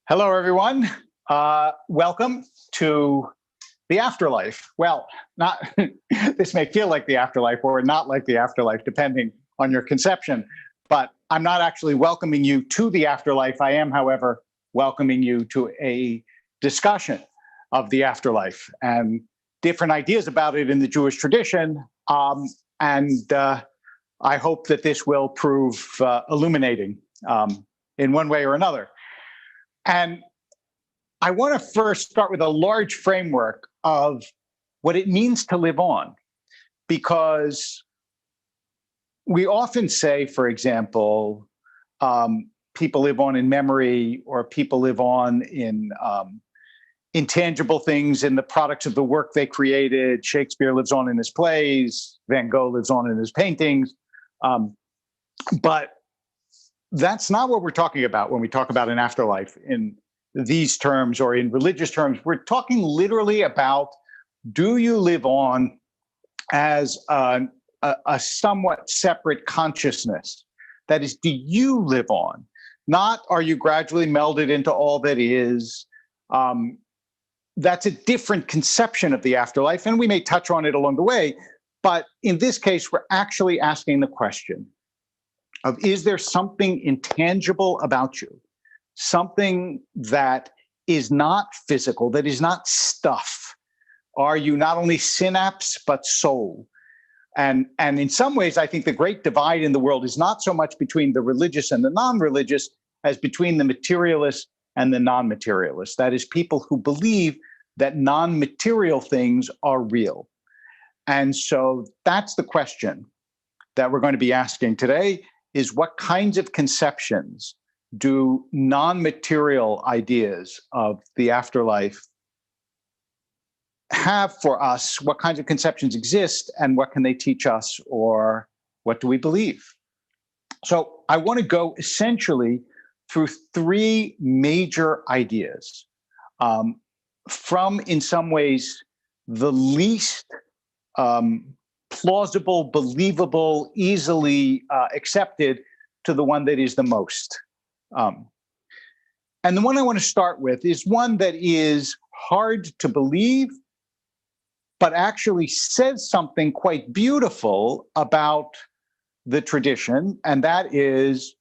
Hello, everyone. Welcome to the afterlife. Well, not this may feel like the afterlife or not like the afterlife, depending on your conception. But I'm not actually welcoming you to the afterlife. I am, however, welcoming you to a discussion of the afterlife and different ideas about it in the Jewish tradition. And I hope that this will prove illuminating in one way or another. And I want to first start with a large framework of what it means to live on, because we often say, for example, people live on in memory, or people live on in intangible things, in the products of the work they created. Shakespeare lives on in his plays, Van Gogh lives on in his paintings. But that's not what we're talking about when we talk about an afterlife in these terms or in religious terms. We're talking literally about, do you live on as a somewhat separate consciousness? That is, do you live on? Not are you gradually melded into all that is. That's a different conception of the afterlife, and we may touch on it along the way. But in this case, we're actually asking the question of, is there something intangible about you, something that is not physical, that is not stuff? Are you not only synapse, but soul? And in some ways, I think the great divide in the world is not so much between the religious and the non-religious as between the materialists and the non-materialists. That is, people who believe that non-material things are real. And so that's the question that we're going to be asking today, is what kinds of conceptions do non-material ideas of the afterlife have for us? What kinds of conceptions exist, and what can they teach us, or what do we believe? So I want to go essentially through three major ideas, from, in some ways, the least plausible, believable, easily accepted, to the one that is the most. And the one I want to start with is one that is hard to believe, but actually says something quite beautiful about the tradition, and that is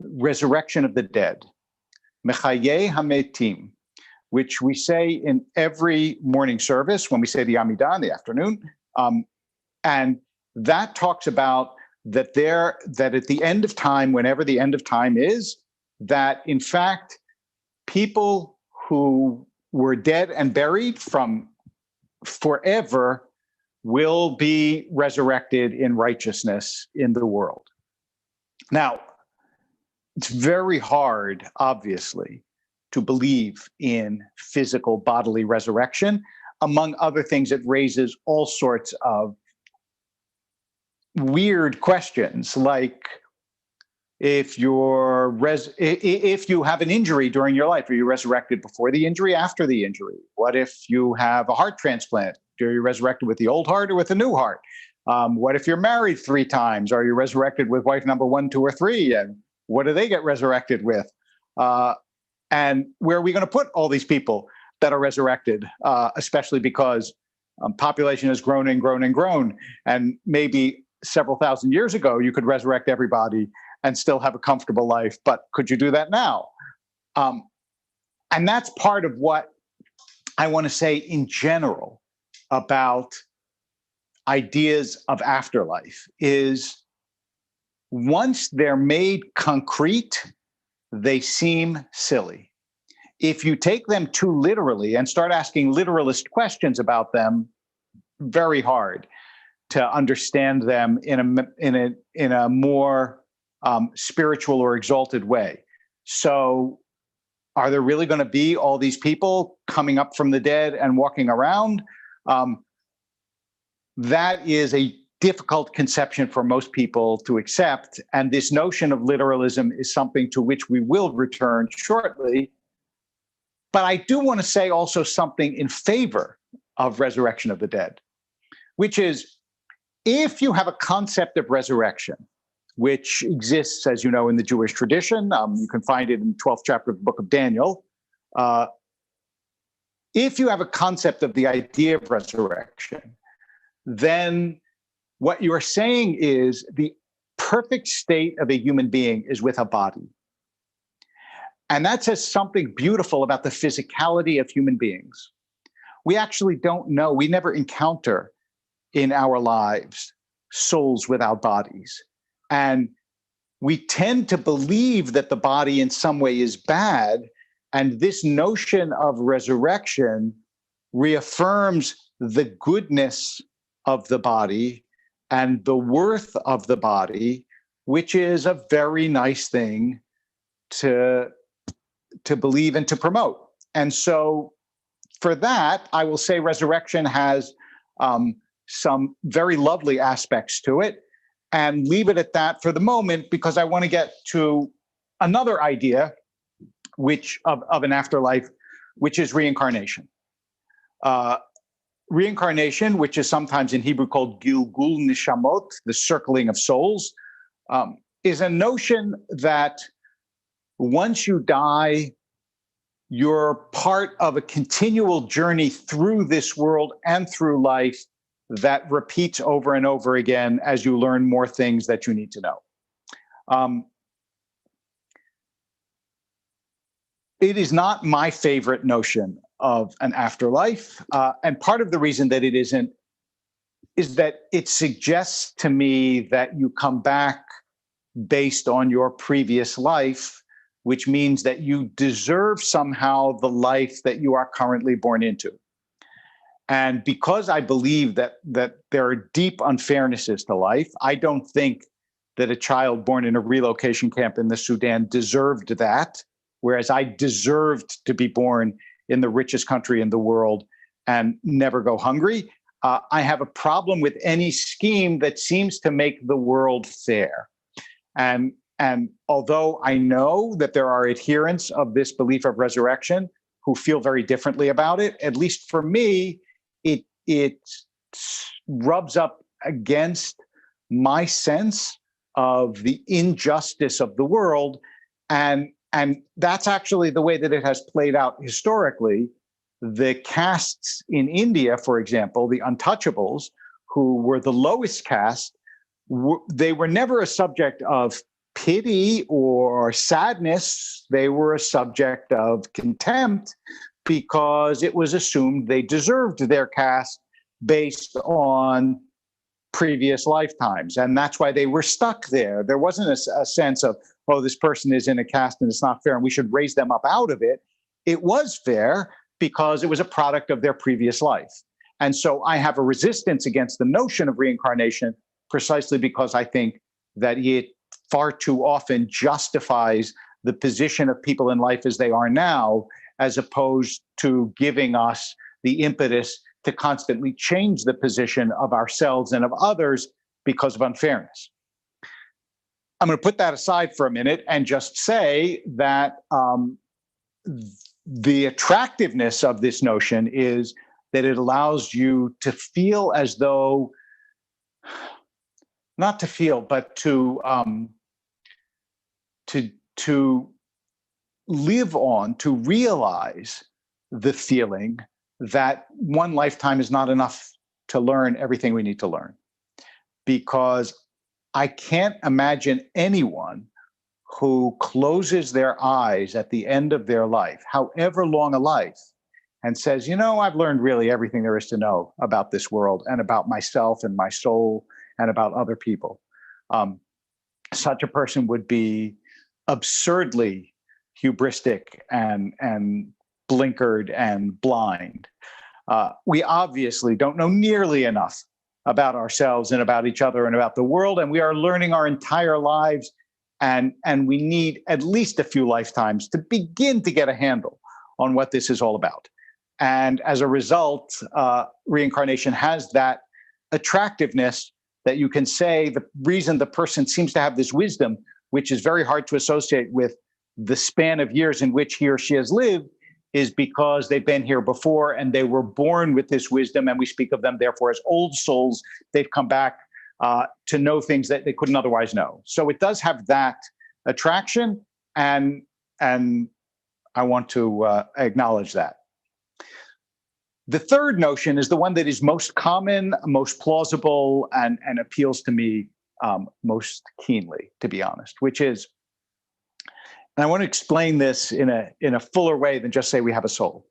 resurrection of the dead, Mechaye Hametim, which we say in every morning service when we say the Amidah in the afternoon. And that talks about that at the end of time, whenever the end of time is, that in fact, people who were dead and buried from forever will be resurrected in righteousness in the world. Now, it's very hard, obviously, to believe in physical bodily resurrection. Among other things, it raises all sorts of weird questions, like if you have an injury during your life, are you resurrected before the injury, after the injury? What if you have a heart transplant? Are you resurrected with the old heart or with the new heart? What if you're married 3 times? Are you resurrected with wife number 1, 2, or 3? And what do they get resurrected with? And where are we going to put all these people that are resurrected, especially because population has grown and grown and grown, and maybe several thousand years ago, you could resurrect everybody and still have a comfortable life. But could you do that now? And that's part of what I want to say in general about ideas of afterlife, is once they're made concrete, they seem silly. If you take them too literally and start asking literalist questions about them, very hard to understand them in a more spiritual or exalted way. So are there really going to be all these people coming up from the dead and walking around? That is a difficult conception for most people to accept. And this notion of literalism is something to which we will return shortly. But I do want to say also something in favor of resurrection of the dead, which is, if you have a concept of resurrection, which exists, as you know, in the Jewish tradition, you can find it in the 12th chapter of the book of Daniel, Uh, if you have a concept of the idea of resurrection, then what you're saying is the perfect state of a human being is with a body. And that says something beautiful about the physicality of human beings. We actually don't know, we never encounter in our lives souls without bodies. And we tend to believe that the body in some way is bad. And this notion of resurrection reaffirms the goodness of the body and the worth of the body, which is a very nice thing to believe and to promote. And so for that, I will say resurrection has some very lovely aspects to it, and leave it at that for the moment, because I want to get to another idea which of an afterlife, which is reincarnation. Reincarnation, which is sometimes in Hebrew called Gilgul Nishamot, the circling of souls, is a notion that once you die, you're part of a continual journey through this world and through life that repeats over and over again as you learn more things that you need to know. It is not my favorite notion of an afterlife. And part of the reason that it isn't is that it suggests to me that you come back based on your previous life, which means that you deserve somehow the life that you are currently born into. And because I believe that there are deep unfairnesses to life, I don't think that a child born in a relocation camp in the Sudan deserved that, whereas I deserved to be born in the richest country in the world and never go hungry. I have a problem with any scheme that seems to make the world fair. And although I know that there are adherents of this belief of resurrection who feel very differently about it, at least for me, it rubs up against my sense of the injustice of the world. And that's actually the way that it has played out historically. The castes in India, for example, the untouchables, who were the lowest caste, they were never a subject of pity or sadness. They were a subject of contempt because it was assumed they deserved their caste based on previous lifetimes. And that's why they were stuck there. There wasn't a sense of, oh, this person is in a caste and it's not fair and we should raise them up out of it. It was fair because it was a product of their previous life. And so I have a resistance against the notion of reincarnation precisely because I think that it far too often justifies the position of people in life as they are now, as opposed to giving us the impetus to constantly change the position of ourselves and of others because of unfairness. I'm going to put that aside for a minute and just say that the attractiveness of this notion is that it allows you to feel as though, not to feel, but to live on, to realize the feeling that one lifetime is not enough to learn everything we need to learn. Because I can't imagine anyone who closes their eyes at the end of their life, however long a life, and says, you know, I've learned really everything there is to know about this world and about myself and my soul and about other people. Such a person would be absurdly hubristic and blinkered and blind. We obviously don't know nearly enough about ourselves and about each other and about the world, and we are learning our entire lives, and we need at least a few lifetimes to begin to get a handle on what this is all about. And as a result, reincarnation has that attractiveness that you can say the reason the person seems to have this wisdom, which is very hard to associate with the span of years in which he or she has lived, is because they've been here before and they were born with this wisdom, and we speak of them therefore as old souls. They've come back to know things that they couldn't otherwise know. So it does have that attraction, and I want to acknowledge that. The third notion is the one that is most common, most plausible, and appeals to me most keenly, to be honest, which is, and I want to explain this in a fuller way than just say we have a soul.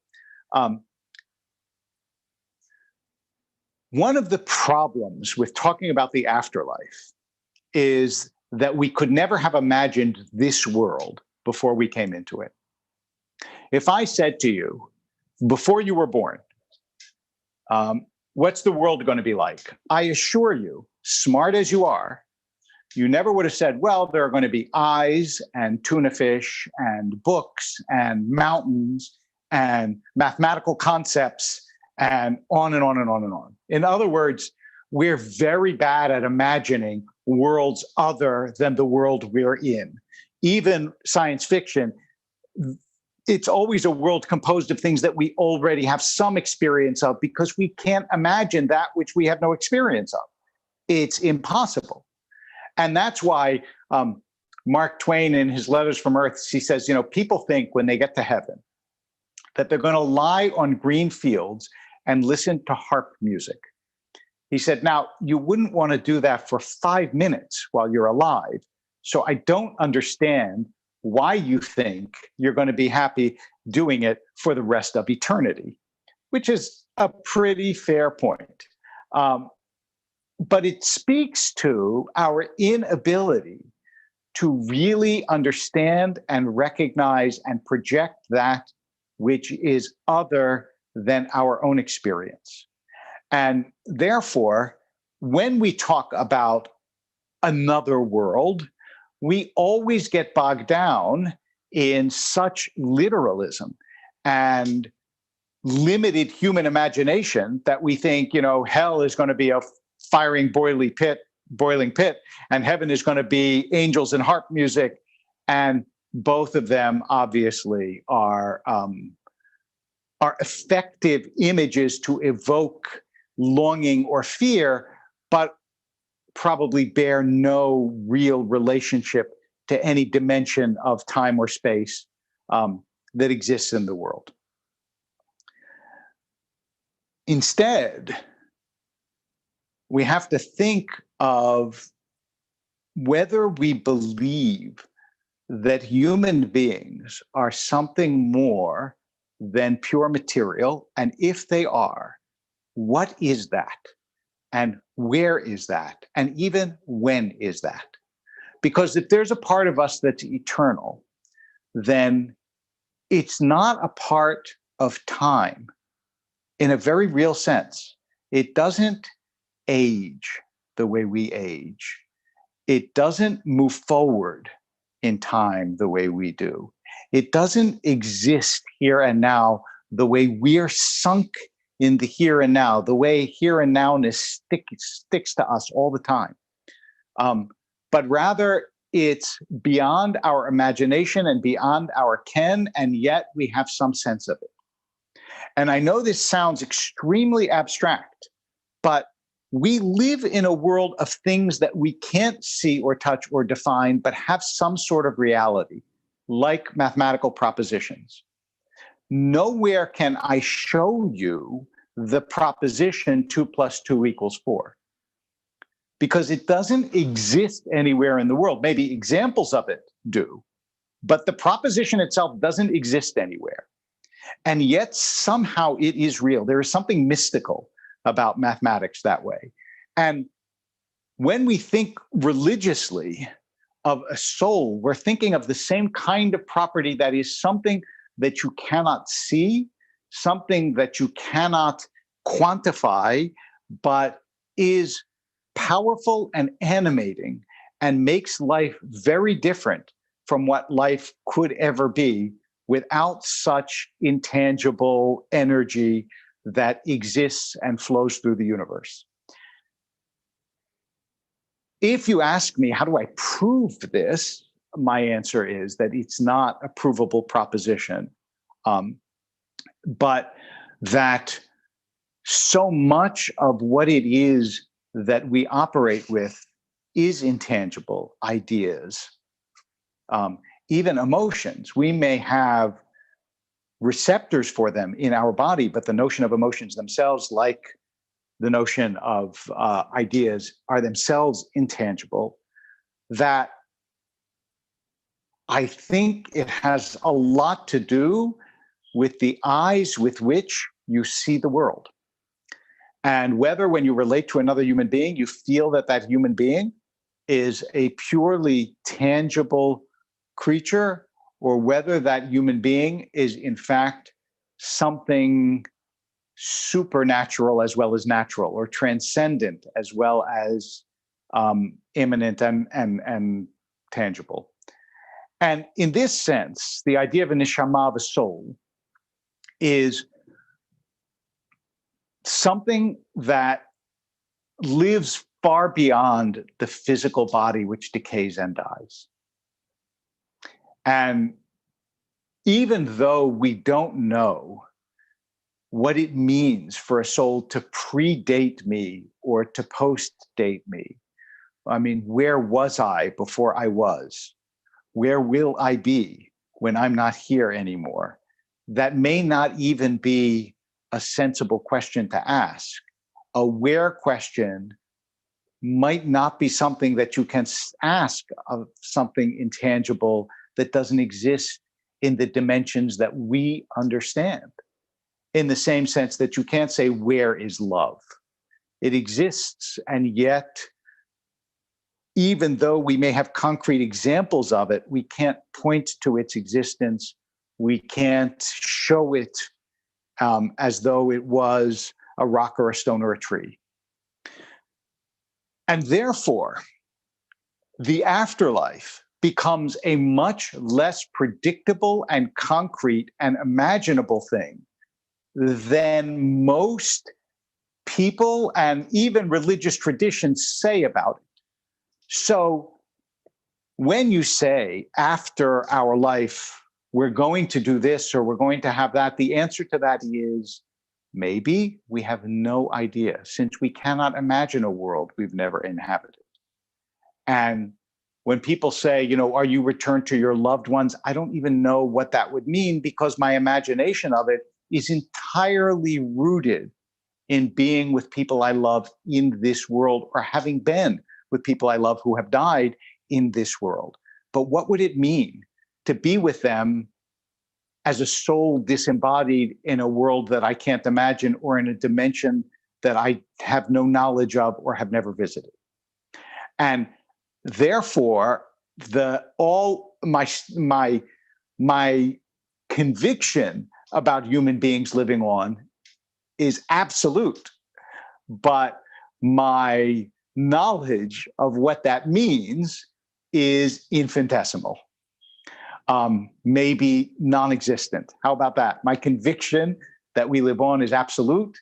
One of the problems with talking about the afterlife is that we could never have imagined this world before we came into it. If I said to you, before you were born, what's the world going to be like? I assure you, smart as you are, you never would have said, well, there are going to be eyes and tuna fish and books and mountains and mathematical concepts and on and on and on and on. In other words, we're very bad at imagining worlds other than the world we're in. Even science fiction, it's always a world composed of things that we already have some experience of, because we can't imagine that which we have no experience of. It's impossible. And that's why Mark Twain, in his Letters from Earth, he says, people think when they get to heaven that they're going to lie on green fields and listen to harp music. He said, now, you wouldn't want to do that for 5 minutes while you're alive. So I don't understand why you think you're going to be happy doing it for the rest of eternity, which is a pretty fair point. But it speaks to our inability to really understand and recognize and project that which is other than our own experience. And therefore, when we talk about another world, we always get bogged down in such literalism and limited human imagination that we think, hell is going to be a firing boiling pit, and heaven is going to be angels and harp music. And both of them obviously are effective images to evoke longing or fear, but probably bear no real relationship to any dimension of time or space that exists in the world. Instead, we have to think of whether we believe that human beings are something more than pure material, and if they are, what is that? And where is that? And even when is that? Because if there's a part of us that's eternal, then it's not a part of time in a very real sense. It doesn't age the way we age. It doesn't move forward in time the way we do. It doesn't exist here and now the way we're sunk in the here and now, the way here and nowness sticks to us all the time. But rather, it's beyond our imagination and beyond our ken, and yet we have some sense of it. And I know this sounds extremely abstract, but we live in a world of things that we can't see or touch or define, but have some sort of reality, like mathematical propositions. Nowhere can I show you the proposition 2 + 2 = 4, because it doesn't exist anywhere in the world. Maybe examples of it do, but the proposition itself doesn't exist anywhere. And yet somehow it is real. There is something mystical about mathematics that way. And when we think religiously of a soul, we're thinking of the same kind of property that is something that you cannot see, something that you cannot quantify, but is powerful and animating and makes life very different from what life could ever be without such intangible energy that exists and flows through the universe. If you ask me, how do I prove this? My answer is that it's not a provable proposition, but that so much of what it is that we operate with is intangible ideas, even emotions. We may have receptors for them in our body, but the notion of emotions themselves, like the notion of ideas, are themselves intangible, that I think it has a lot to do with the eyes with which you see the world. And whether when you relate to another human being, you feel that that human being is a purely tangible creature, or whether that human being is in fact something supernatural as well as natural, or transcendent as well as immanent and tangible. And in this sense, the idea of a neshama, of a soul, is something that lives far beyond the physical body, which decays and dies. And even though we don't know what it means for a soul to predate me or to post-date me, I mean, where was I before I was? Where will I be when I'm not here anymore? That may not even be a sensible question to ask. A where question might not be something that you can ask of something intangible that doesn't exist in the dimensions that we understand. In the same sense that you can't say, where is love? It exists, and yet, even though we may have concrete examples of it, we can't point to its existence. We can't show it as though it was a rock or a stone or a tree. And therefore, the afterlife becomes a much less predictable and concrete and imaginable thing than most people and even religious traditions say about it. So when you say after our life, we're going to do this or we're going to have that, the answer to that is maybe. We have no idea, since we cannot imagine a world we've never inhabited. And when people say, you know, are you returned to your loved ones? I don't even know what that would mean, because my imagination of it is entirely rooted in being with people I love in this world, or having been with people I love who have died in this world. But what would it mean to be with them as a soul disembodied in a world that I can't imagine, or in a dimension that I have no knowledge of or have never visited? And therefore, my conviction about human beings living on is absolute, but my knowledge of what that means is infinitesimal, maybe non-existent. How about that? My conviction that we live on is absolute.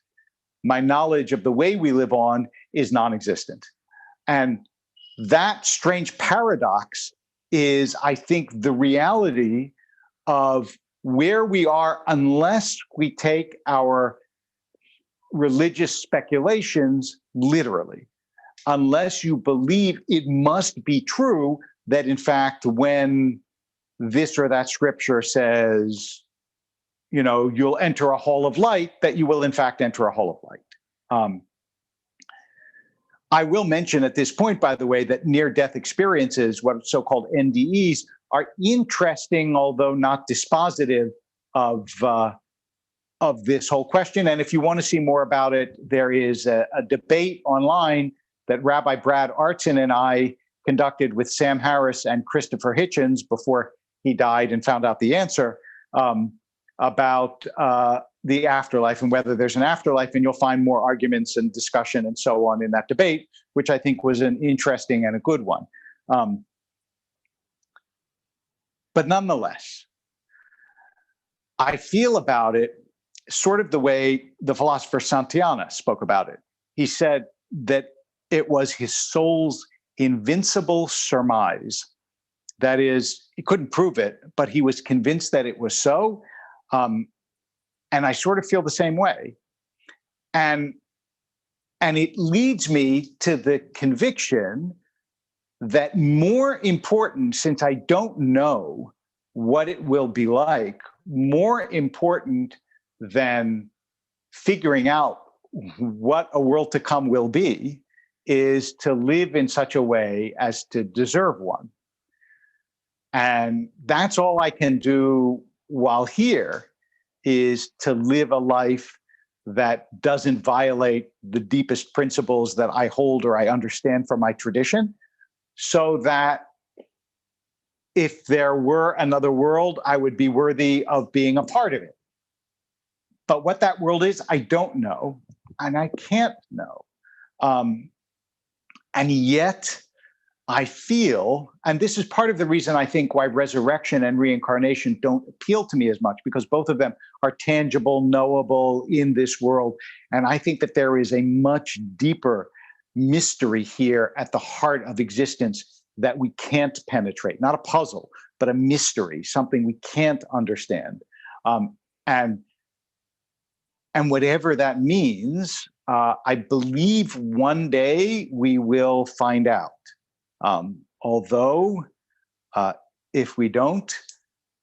My knowledge of the way we live on is non-existent. And that strange paradox is, I think, the reality of where we are, unless we take our religious speculations literally, unless you believe it must be true that, in fact, when this or that scripture says, you know, you'll enter a hall of light, that you will in fact enter a hall of light. I will mention at this point, by the way, that near-death experiences, what are so-called NDEs, are interesting, although not dispositive of this whole question. And if you want to see more about it, there is a debate online that Rabbi Brad Artson and I conducted with Sam Harris and Christopher Hitchens before he died and found out the answer, about the afterlife and whether there's an afterlife. And you'll find more arguments and discussion and so on in that debate, which I think was an interesting and a good one. But nonetheless, I feel about it sort of the way the philosopher Santayana spoke about it. He said that it was his soul's invincible surmise. That is, he couldn't prove it, but he was convinced that it was so. And I sort of feel the same way. And it leads me to the conviction that, more important, since I don't know what it will be like more important than figuring out what a world to come will be is to live in such a way as to deserve one. And that's all I can do while here, is to live a life that doesn't violate the deepest principles that I hold or I understand from my tradition, so that if there were another world, I would be worthy of being a part of it. But what that world is, I don't know, and I can't know. And yet I feel, and this is part of the reason I think why resurrection and reincarnation don't appeal to me as much, because both of them are tangible, knowable in this world. And I think that there is a much deeper mystery here at the heart of existence that we can't penetrate. Not a puzzle, but a mystery, something we can't understand. And whatever that means, I believe one day we will find out. Although, if we don't,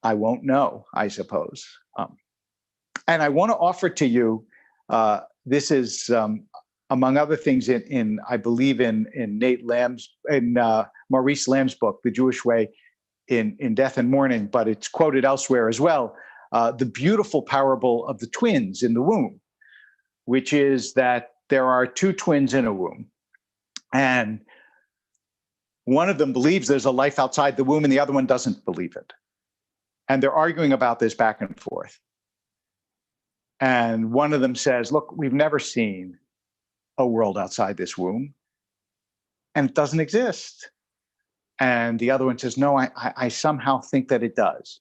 I won't know, I suppose. And I want to offer to you, this is, among other things, in I believe in Nate Lamb's, in Maurice Lamb's book, The Jewish Way in Death and Mourning, but it's quoted elsewhere as well, the beautiful parable of the twins in the womb, which is that there are two twins in a womb, and one of them believes there's a life outside the womb and the other one doesn't believe it. And they're arguing about this back and forth. And one of them says, look, we've never seen a world outside this womb, and it doesn't exist. And the other one says, no, I somehow think that it does.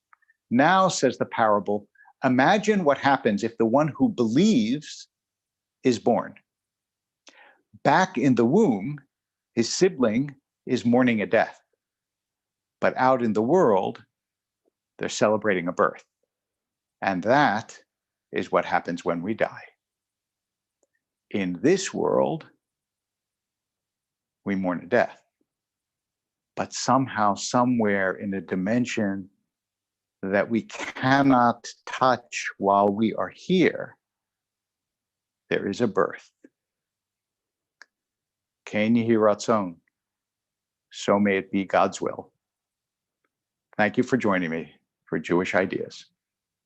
Now, says the parable, imagine what happens if the one who believes is born. Back in the womb, his sibling is mourning a death. But out in the world, they're celebrating a birth. And that is what happens when we die. In this world, we mourn a death. But somehow, somewhere in a dimension that we cannot touch while we are here, there is a birth. Ken Yehi Ratzon. So may it be God's will. Thank you for joining me for Jewish Ideas.